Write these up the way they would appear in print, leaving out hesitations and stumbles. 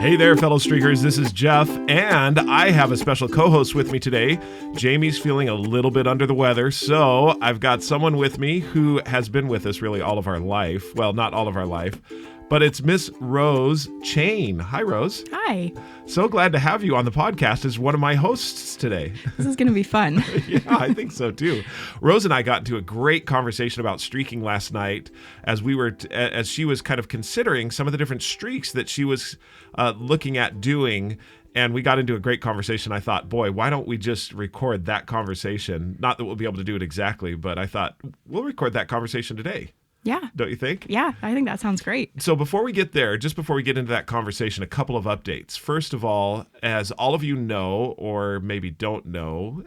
Hey there, fellow streakers. This is Jeff, and I have a special co-host with me today. Jamie's feeling a little bit under the weather, so I've got someone with me who has been with us really all of our life. Well, not all of our life, but it's Miss Rose Chain. Hi, Rose. Hi. So glad to have you on the podcast as one of my hosts today. This is going to be fun. Yeah, I think so too. Rose and I got into a great conversation about streaking last night as she was kind of considering some of the different streaks that she was looking at doing. And we got into a great conversation. I thought, boy, why don't we just record that conversation? Not that we'll be able to do it exactly, but I thought we'll record that conversation today. Yeah. Don't you think? Yeah, I think that sounds great. So before we get there, just before we get into that conversation, a couple of updates. First of all, as all of you know, or maybe don't know,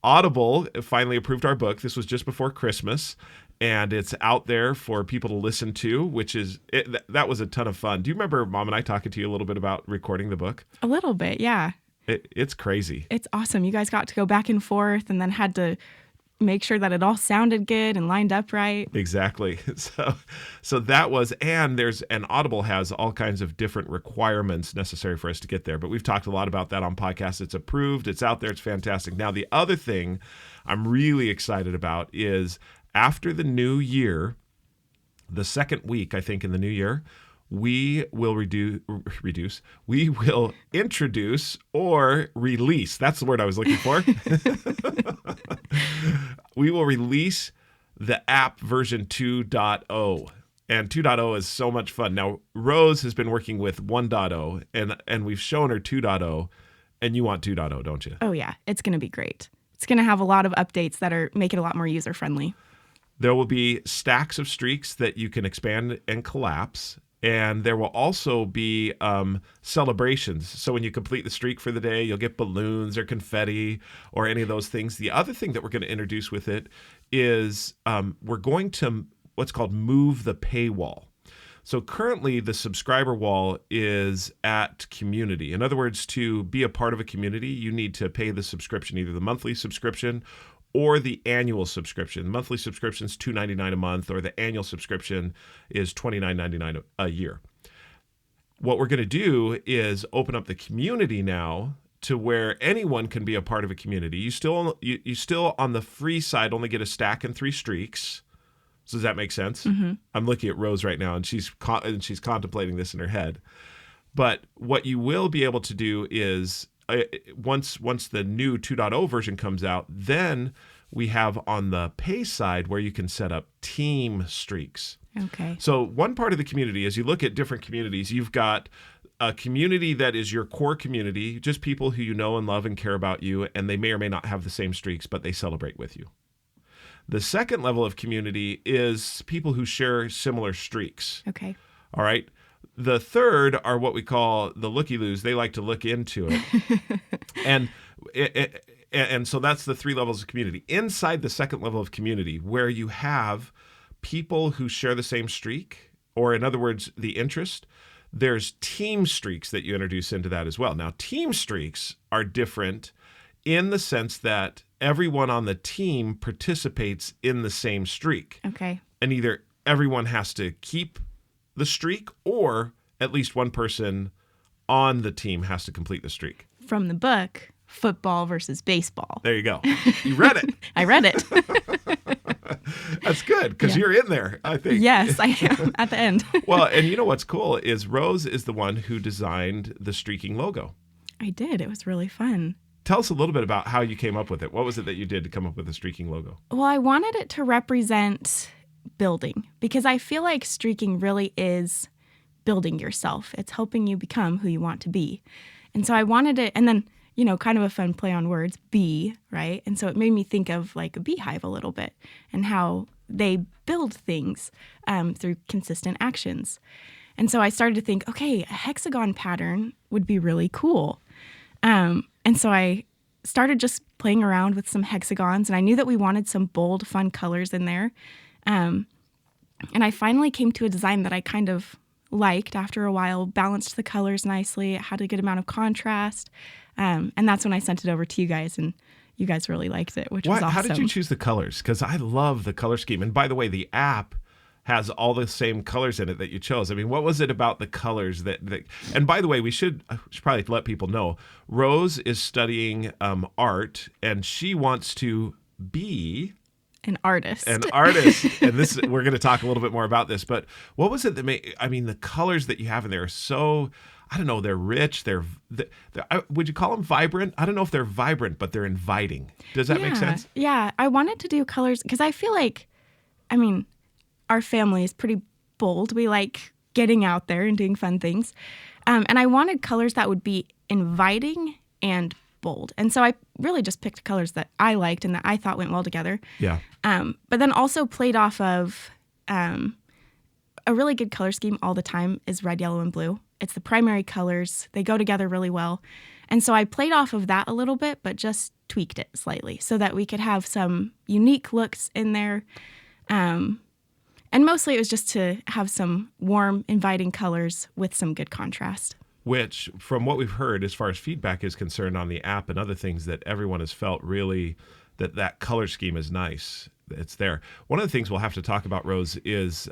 Audible finally approved our book. This was just before Christmas, and it's out there for people to listen to, that was a ton of fun. Do you remember Mom and I talking to you a little bit about recording the book? A little bit, yeah. It's crazy. It's awesome. You guys got to go back and forth and then had to make sure that it all sounded good and lined up right. Exactly. So that was, and Audible has all kinds of different requirements necessary for us to get there. But we've talked a lot about that on podcasts. It's approved. It's out there. It's fantastic. Now, the other thing I'm really excited about is after the new year, the second week, I think, in the new year, we will we will introduce or release. That's the word I was looking for. We will release the app version 2.0. And 2.0 is so much fun. Now, Rose has been working with 1.0, and we've shown her 2.0, and you want 2.0, don't you? Oh, yeah. It's going to be great. It's going to have a lot of updates that make it a lot more user-friendly. There will be stacks of streaks that you can expand and collapse. And there will also be celebrations. So when you complete the streak for the day, you'll get balloons or confetti or any of those things. The other thing that we're going to introduce with it is we're going to what's called move the paywall. So currently the subscriber wall is at community. In other words, to be a part of a community, you need to pay the subscription, either the monthly subscription or the annual subscription. The monthly subscription is $2.99 a month, or the annual subscription is $29.99 a year. What we're going to do is open up the community now to where anyone can be a part of a community. You still on the free side only get a stack and 3 streaks. So does that make sense? Mm-hmm. I'm looking at Rose right now, and she's contemplating this in her head. But what you will be able to do is once the new 2.0 version comes out, then we have on the pay side where you can set up team streaks. Okay. So one part of the community, as you look at different communities, you've got a community that is your core community, just people who you know and love and care about you, and they may or may not have the same streaks, but they celebrate with you. The second level of community is people who share similar streaks. Okay. All right. The third are what we call the looky-loos. They like to look into it. And so that's the 3 levels of community. Inside the second level of community, where you have people who share the same streak, or in other words, the interest, there's team streaks that you introduce into that as well. Now, team streaks are different in the sense that everyone on the team participates in the same streak. Okay. And either everyone has to keep the streak, or at least one person on the team has to complete the streak. From the book, Football versus Baseball. There you go. You read it. I read it. That's good, because you're in there, I think. Yes, I am at the end. Well, and you know what's cool is Rose is the one who designed the streaking logo. I did. It was really fun. Tell us a little bit about how you came up with it. What was it that you did to come up with the streaking logo? Well, I wanted it to represent building, because I feel like streaking really is building yourself. It's helping you become who you want to be. And so I wanted it, and then, kind of a fun play on words, bee, right? And so it made me think of like a beehive a little bit and how they build things through consistent actions. And so I started to think, okay, a hexagon pattern would be really cool. And so I started just playing around with some hexagons, and I knew that we wanted some bold, fun colors in there. And I finally came to a design that I kind of liked after a while, balanced the colors nicely, it had a good amount of contrast. And that's when I sent it over to you guys, and you guys really liked it, which was awesome. How did you choose the colors? Because I love the color scheme. And by the way, the app has all the same colors in it that you chose. I mean, what was it about the colors that and by the way, I should probably let people know, Rose is studying art, and she wants to be An artist. an artist. And this, we're going to talk a little bit more about this, but what was it that made, I mean, the colors that you have in there are so, I don't know, they're rich. Would you call them vibrant? I don't know if they're vibrant, but they're inviting. Does that make sense? Yeah. I wanted to do colors because I feel like, I mean, our family is pretty bold. We like getting out there and doing fun things. And I wanted colors that would be inviting and bold. And so I really just picked colors that I liked and that I thought went well together. Yeah. But then also played off of a really good color scheme all the time is red, yellow, and blue. It's the primary colors. They go together really well. And so I played off of that a little bit, but just tweaked it slightly so that we could have some unique looks in there. And mostly it was just to have some warm, inviting colors with some good contrast. Which, from what we've heard, as far as feedback is concerned on the app and other things, that everyone has felt really that color scheme is nice. It's there. One of the things we'll have to talk about, Rose, is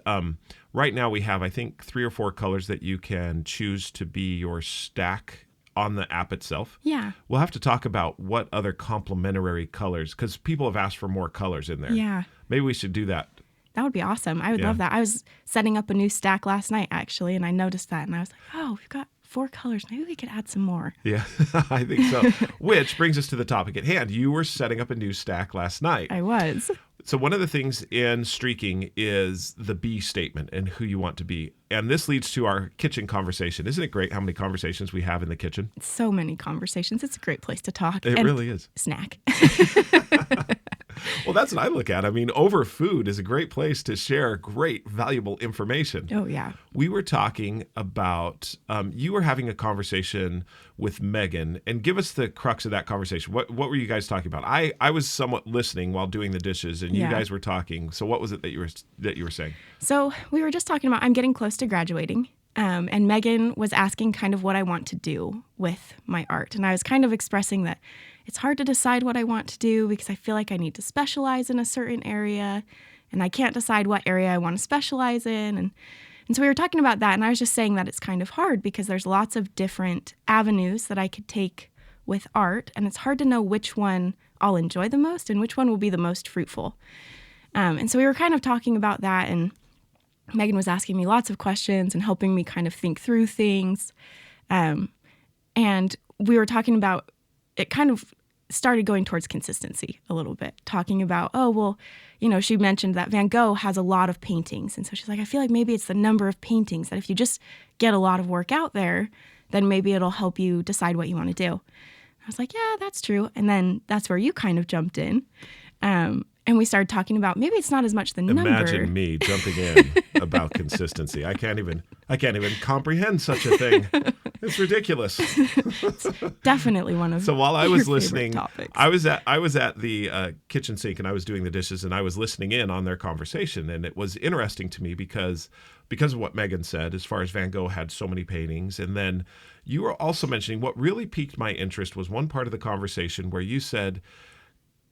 right now we have, I think, 3 or 4 colors that you can choose to be your stack on the app itself. Yeah. We'll have to talk about what other complementary colors, because people have asked for more colors in there. Yeah. Maybe we should do that. That would be awesome. I would love that. I was setting up a new stack last night, actually, and I noticed that. And I was like, oh, we've got 4 colors. Maybe we could add some more. Yeah, I think so. Which brings us to the topic at hand. You were setting up a new stack last night. I was. So one of the things in streaking is the be statement and who you want to be. And this leads to our kitchen conversation. Isn't it great how many conversations we have in the kitchen? So many conversations. It's a great place to talk. It really is. Snack. Well, that's what I look at. I mean, over food is a great place to share great, valuable information. Oh, yeah. We were talking about, you were having a conversation with Megan, and give us the crux of that conversation. What were you guys talking about? I was somewhat listening while doing the dishes, and you guys were talking. So what was it that you were saying? So we were just talking about, I'm getting close to graduating. And Megan was asking kind of what I want to do with my art. And I was kind of expressing that it's hard to decide what I want to do because I feel like I need to specialize in a certain area and I can't decide what area I want to specialize in. And so we were talking about that, and I was just saying that it's kind of hard because there's lots of different avenues that I could take with art, and it's hard to know which one I'll enjoy the most and which one will be the most fruitful. And so we were kind of talking about that, and Megan was asking me lots of questions and helping me kind of think through things. And we were talking about, it kind of started going towards consistency a little bit, talking about, oh, well, she mentioned that Van Gogh has a lot of paintings. And so she's like, I feel like maybe it's the number of paintings, that if you just get a lot of work out there, then maybe it'll help you decide what you want to do. I was like, yeah, that's true. And then that's where you kind of jumped in. And we started talking about maybe it's not as much the number. Imagine me jumping in about consistency. I can't even comprehend such a thing. It's ridiculous. It's definitely one of so while I was your listening, topics. I was at the kitchen sink and I was doing the dishes and I was listening in on their conversation, and it was interesting to me because of what Megan said as far as Van Gogh had so many paintings, and then you were also mentioning what really piqued my interest was one part of the conversation where you said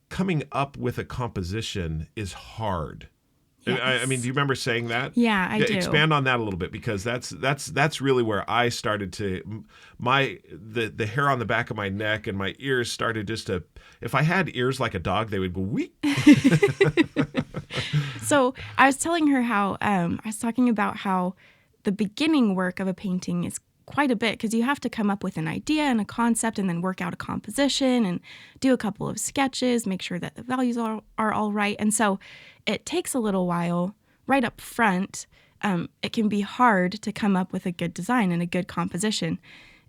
coming up with a composition is hard. Yes. I mean, do you remember saying that? Yeah, I do. Expand on that a little bit, because that's really where I started to the hair on the back of my neck and my ears started just to, if I had ears like a dog, they would go wee. So I was telling her how I was talking about how the beginning work of a painting is quite a bit, because you have to come up with an idea and a concept and then work out a composition and do a couple of sketches, make sure that the values are all right. And so it takes a little while right up front. It can be hard to come up with a good design and a good composition.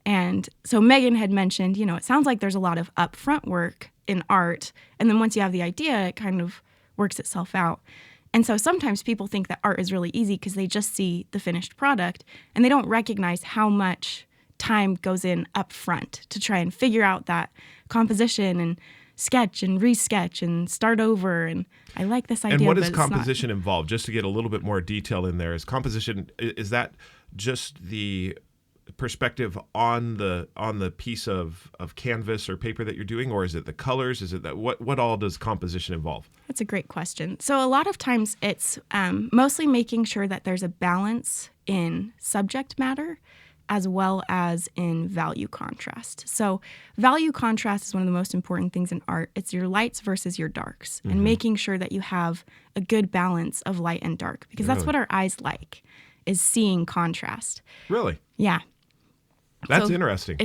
And so Megan had mentioned, it sounds like there's a lot of upfront work in art. And then once you have the idea, it kind of works itself out. And so sometimes people think that art is really easy because they just see the finished product and they don't recognize how much time goes in up front to try and figure out that composition and sketch and resketch and start over. And I like this idea. And what does composition involve? Just to get a little bit more detail in there, is composition, is that just the perspective on the piece of canvas or paper that you're doing, or is it the colors? Is it that what all does composition involve? That's a great question. So a lot of times it's mostly making sure that there's a balance in subject matter as well as in value contrast. So value contrast is one of the most important things in art. It's your lights versus your darks, and making sure that you have a good balance of light and dark, because that's what our eyes like, is seeing contrast. Really? Yeah. That's So interesting.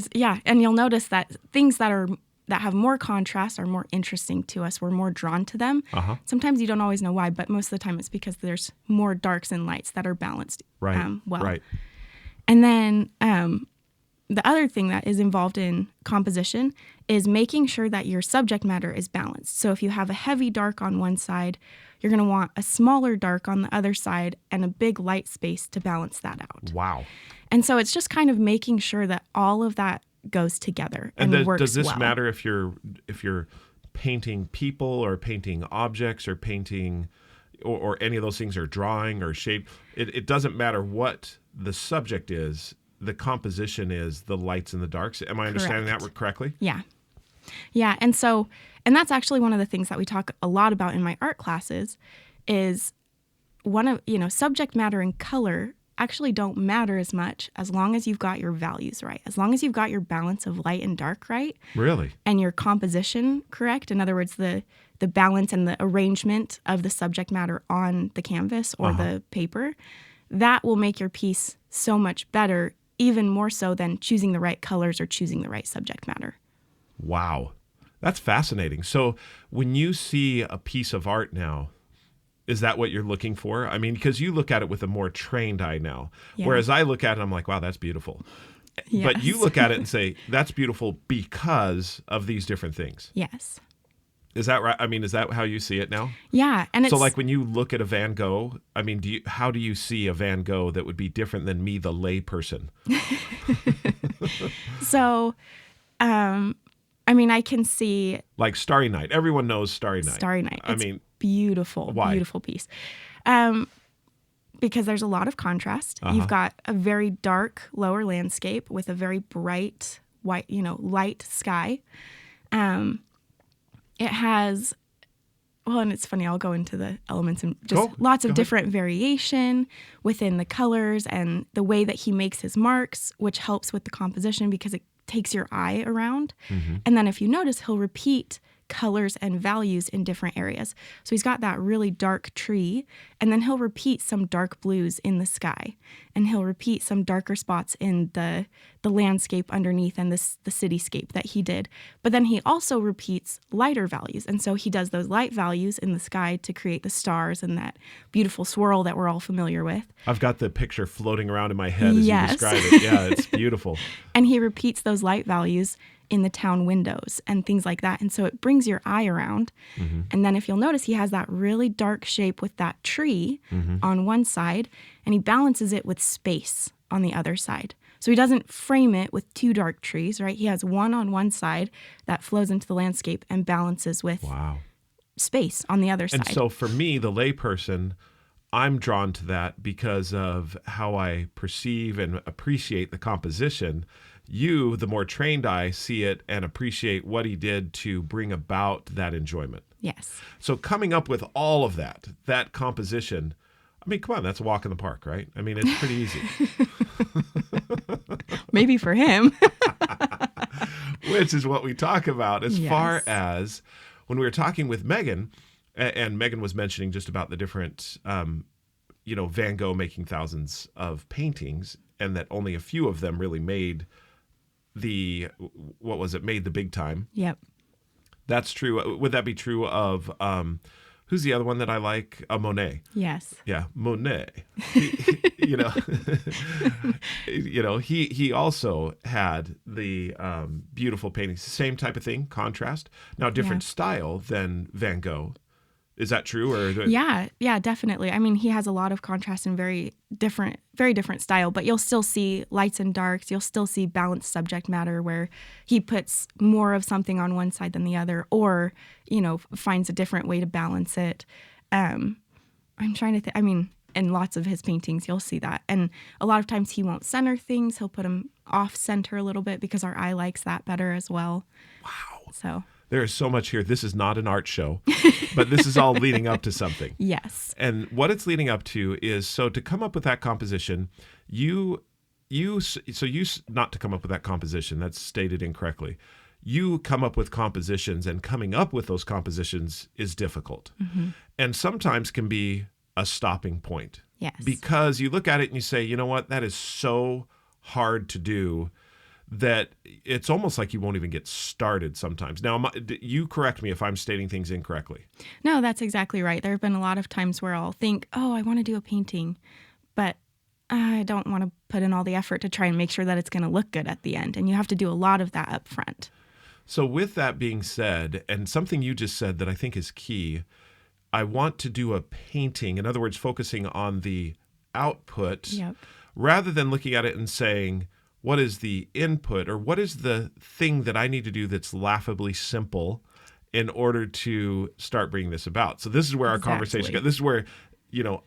and you'll notice that things that have more contrast are more interesting to us. We're more drawn to them. Sometimes you don't always know why, but most of the time it's because there's more darks and lights that are balanced Right. well. Right. And then the other thing that is involved in composition is making sure that your subject matter is balanced. So if you have a heavy dark on one side, you're going to want a smaller dark on the other side and a big light space to balance that out. Wow. And so it's just kind of making sure that all of that goes together and works does this well. matter if you're painting people or painting objects or painting or any of those things, or drawing or shape? It doesn't matter what the subject is. The composition is the lights and the darks. Am I understanding that correctly? Yeah. Yeah. And that's actually one of the things that we talk a lot about in my art classes is subject matter and color actually don't matter as much as long as you've got your values right, as long as you've got your balance of light and dark right. Really? And your composition correct. In other words, the balance and the arrangement of the subject matter on the canvas or the paper, that will make your piece so much better, even more so than choosing the right colors or choosing the right subject matter. Wow. That's fascinating. So when you see a piece of art now, is that what you're looking for? I mean, because you look at it with a more trained eye now, whereas I look at it, I'm like, wow, that's beautiful. Yes. But you look at it and say, that's beautiful because of these different things. Yes. Is that right? I mean, is that how you see it now? Yeah. And So like when you look at a Van Gogh, I mean, how do you see a Van Gogh that would be different than me, the lay person? So, I mean, I can see Like Starry Night. Everyone knows Starry Night. Starry Night. I It's mean, beautiful, why? beautiful piece. Because there's a lot of contrast. You've got a very dark lower landscape with a very bright white, light sky. It has, and it's funny, I'll go into the elements and just lots of different variation within the colors and the way that he makes his marks, which helps with the composition because it takes your eye around. And then if you notice, he'll repeat colors and values in different areas. So he's got that really dark tree, and then he'll repeat some dark blues in the sky, and he'll repeat some darker spots in the landscape underneath and the cityscape that he did. But then he also repeats lighter values, and so he does those light values in the sky to create the stars and that beautiful swirl that we're all familiar with. I've got the picture floating around in my head as Yes. you describe it. Yeah, it's beautiful. And he repeats those light values in the town windows and things like that. And so it brings your eye around. And then if you'll notice, he has that really dark shape with that tree on one side, and he balances it with space on the other side. So he doesn't frame it with two dark trees, right? He has one on one side that flows into the landscape and balances with space on the other side. And so for me, the layperson, I'm drawn to that because of how I perceive and appreciate the composition. You, the more trained eye, see it and appreciate what he did to bring about that enjoyment. Yes. So coming up with all of that composition, I mean, come on, that's a walk in the park, right? I mean, it's pretty easy. Maybe for him. Which is what we talk about as Yes. far as when we were talking with Megan, and Megan was mentioning just about the different, Van Gogh making thousands of paintings, and that only a few of them really made made the big time. Yep. That's true. Would that be true of, who's the other one that I like? Monet. Yes. Yeah, Monet. He also had the beautiful paintings. Same type of thing, contrast. Now, different style than Van Gogh. Is that true? Yeah, definitely. I mean, he has a lot of contrast and very different style, but you'll still see lights and darks. You'll still see balanced subject matter where he puts more of something on one side than the other, or, finds a different way to balance it. I'm trying to think. I mean, in lots of his paintings, you'll see that. And a lot of times he won't center things. He'll put them off center a little bit because our eye likes that better as well. Wow. So There is so much here. This is not an art show, but this is all leading up to something. yes. And what it's leading up to is, so to come up with that composition, not to come up with that composition, that's stated incorrectly. You come up with compositions, and coming up with those compositions is difficult. And sometimes can be a stopping point. Yes. Because you look at it and you say, you know what, that is so hard to do that it's almost like you won't even get started sometimes. Now, you correct me if I'm stating things incorrectly. No, that's exactly right. There have been a lot of times where I'll think, oh, I want to do a painting, but I don't want to put in all the effort to try and make sure that it's going to look good at the end. And you have to do a lot of that up front. So with that being said, and something you just said that I think is key, I want to do a painting. In other words, focusing on the output rather than looking at it and saying, what is the input, or what is the thing that I need to do that's laughably simple in order to start bringing this about? So this is where our conversation got. This is where,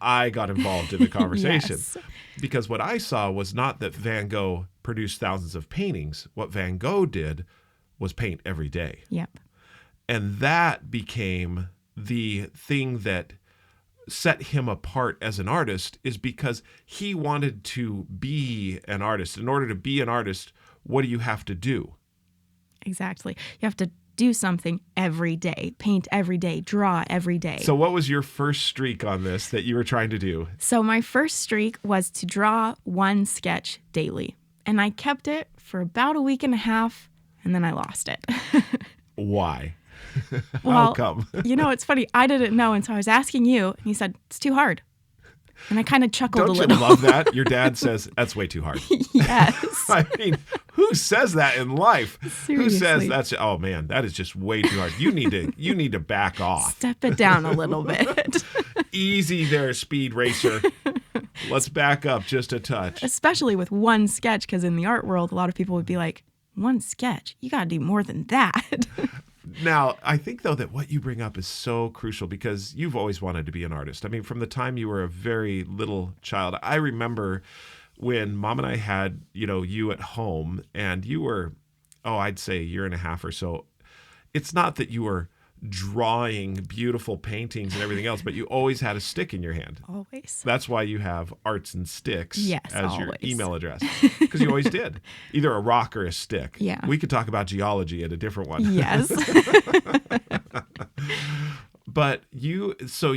I got involved in the conversation. Yes. Because what I saw was not that Van Gogh produced thousands of paintings. What Van Gogh did was paint every day. Yep. And that became the thing that set him apart as an artist, is because he wanted to be an artist. In order to be an artist, what do you have to do? Exactly. You have to do something every day, paint every day, draw every day. So what was your first streak on this that you were trying to do? So my first streak was to draw one sketch daily. And I kept it for about a week and a half, and then I lost it. Why? Well, How come? It's funny. I didn't know. And so I was asking you, and you said, it's too hard. And I kind of chuckled Don't a little. you love that? Your dad says, that's way too hard. Yes. I mean, who says that in life? Seriously. Who says oh man, that is just way too hard. You need to back off. Step it down a little bit. Easy there, speed racer. Let's back up just a touch. Especially with one sketch, because in the art world, a lot of people would be like, one sketch? You got to do more than that. Now, I think, though, that what you bring up is so crucial, because you've always wanted to be an artist. I mean, from the time you were a very little child, I remember when Mom and I had, you at home, and you were, I'd say a year and a half or so. It's not that you were drawing beautiful paintings and everything else, but you always had a stick in your hand. Always. That's why you have Arts and Sticks as your always. email address, because you always did. Either a rock or a stick. Yeah. We could talk about geology at a different one. Yes. But so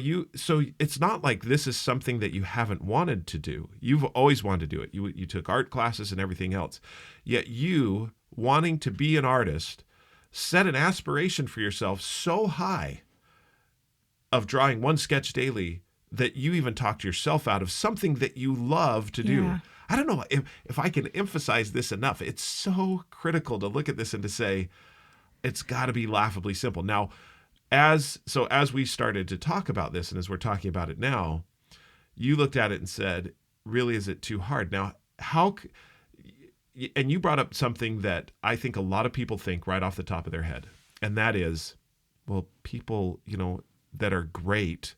it's not like this is something that you haven't wanted to do. You've always wanted to do it. You took art classes and everything else. Yet you, wanting to be an artist, set an aspiration for yourself so high of drawing one sketch daily that you even talked yourself out of something that you love to do. Yeah. I don't know if I can emphasize this enough. It's so critical to look at this and to say, it's got to be laughably simple. Now, as we started to talk about this, and as we're talking about it now, you looked at it and said, really, is it too hard? Now, and you brought up something that I think a lot of people think right off the top of their head. And that is, well, people, that are great,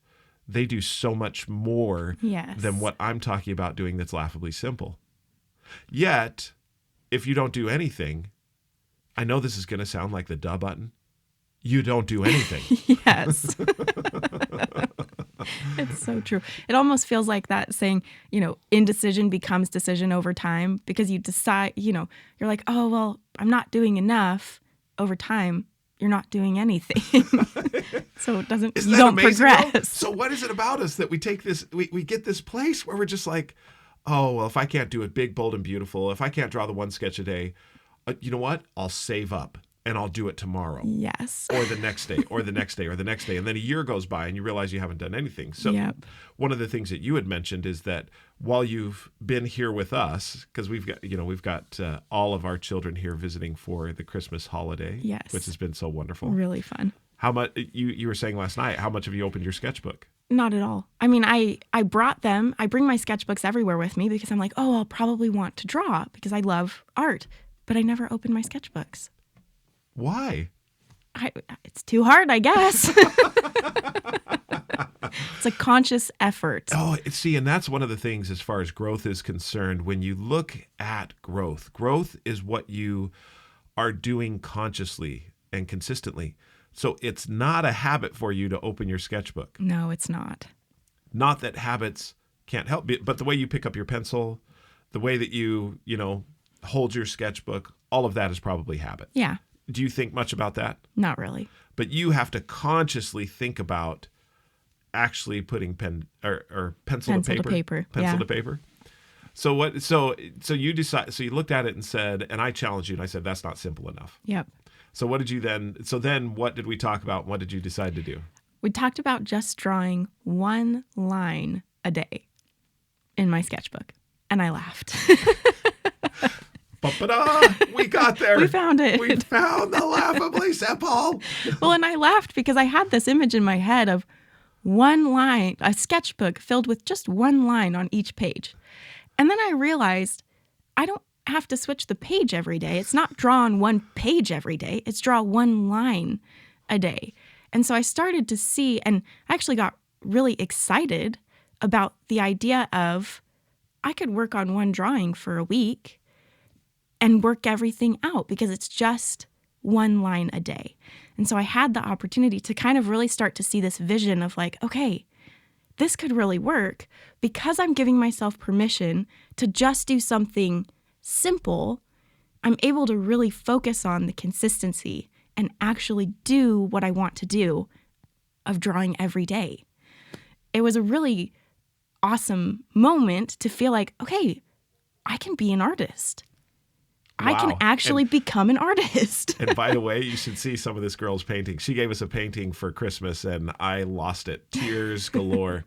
they do so much more than what I'm talking about doing that's laughably simple. Yet, if you don't do anything, I know this is going to sound like the duh button. You don't do anything. Yes. It's so true. It almost feels like that saying, indecision becomes decision over time, because you decide, you're like, oh, well, I'm not doing enough. Over time, you're not doing anything. So it doesn't, Isn't you that don't amazing, progress. though? So what is it about us that we take this, we get this place where we're just like, oh, well, if I can't do it big, bold, and beautiful, if I can't draw the one sketch a day, you know what? I'll save up. And I'll do it tomorrow. Yes. Or the next day, or the next day, or the next day. And then a year goes by and you realize you haven't done anything. So One of the things that you had mentioned is that while you've been here with us, because we've got all of our children here visiting for the Christmas holiday, which has been so wonderful. Really fun. How much, you were saying last night, how much have you opened your sketchbook? Not at all. I mean, I brought them. I bring my sketchbooks everywhere with me because I'm like, oh, I'll probably want to draw because I love art. But I never open my sketchbooks. Why? It's too hard, I guess. It's a conscious effort. Oh, see, and that's one of the things as far as growth is concerned. When you look at growth is what you are doing consciously and consistently. So it's not a habit for you to open your sketchbook. No, it's not. Not that habits can't help, but the way you pick up your pencil, the way that you hold your sketchbook, all of that is probably habit. Yeah. Do you think much about that? Not really. But you have to consciously think about actually putting pen or pencil to paper. Pencil to paper. So what? So you decide. So you looked at it and said, and I challenged you, and I said that's not simple enough. Yep. So what did you then? So then, what did we talk about? What did you decide to do? We talked about just drawing one line a day in my sketchbook, and I laughed. Ba-ba-da! We got there. We found it. We found the laughably simple. Well, and I laughed because I had this image in my head of one line, a sketchbook filled with just one line on each page. And then I realized I don't have to switch the page every day. It's not draw on one page every day. It's draw one line a day. And so I started to see, and I actually got really excited about the idea of I could work on one drawing for a week and work everything out because it's just one line a day. And so I had the opportunity to kind of really start to see this vision of like, okay, this could really work because I'm giving myself permission to just do something simple. I'm able to really focus on the consistency and actually do what I want to do of drawing every day. It was a really awesome moment to feel like, okay, I can be an artist. I can actually become an artist. And by the way, you should see some of this girl's painting. She gave us a painting for Christmas and I lost it. Tears galore.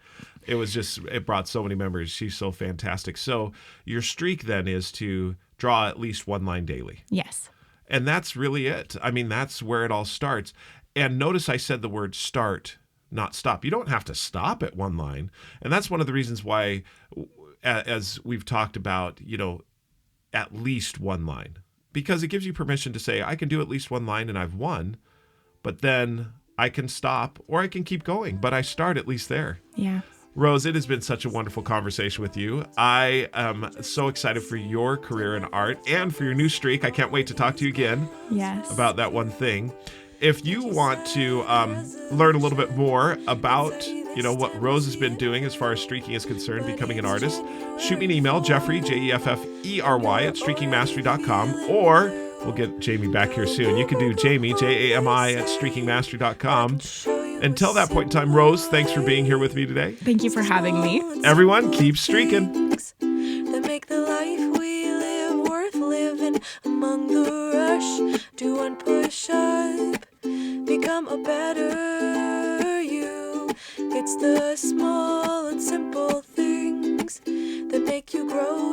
It brought so many memories. She's so fantastic. So your streak then is to draw at least one line daily. Yes. And that's really it. I mean, that's where it all starts. And notice I said the word start, not stop. You don't have to stop at one line. And that's one of the reasons why, as we've talked about, at least one line, because it gives you permission to say, I can do at least one line and I've won, but then I can stop or I can keep going, but I start at least there. Yeah. Rose, it has been such a wonderful conversation with you. I am so excited for your career in art and for your new streak. I can't wait to talk to you again about that one thing. If you want to learn a little bit more about what Rose has been doing as far as streaking is concerned, becoming an artist, shoot me an email, Jeffrey, Jeffrey, at streakingmastery.com, or we'll get Jamie back here soon. You can do Jamie, Jami, at streakingmastery.com. Until that point in time, Rose, thanks for being here with me today. Thank you for having me. Everyone, keep streaking. That make the life we live worth living. Among the rush, do one push up, become a better you. It's the small and simple things that make you grow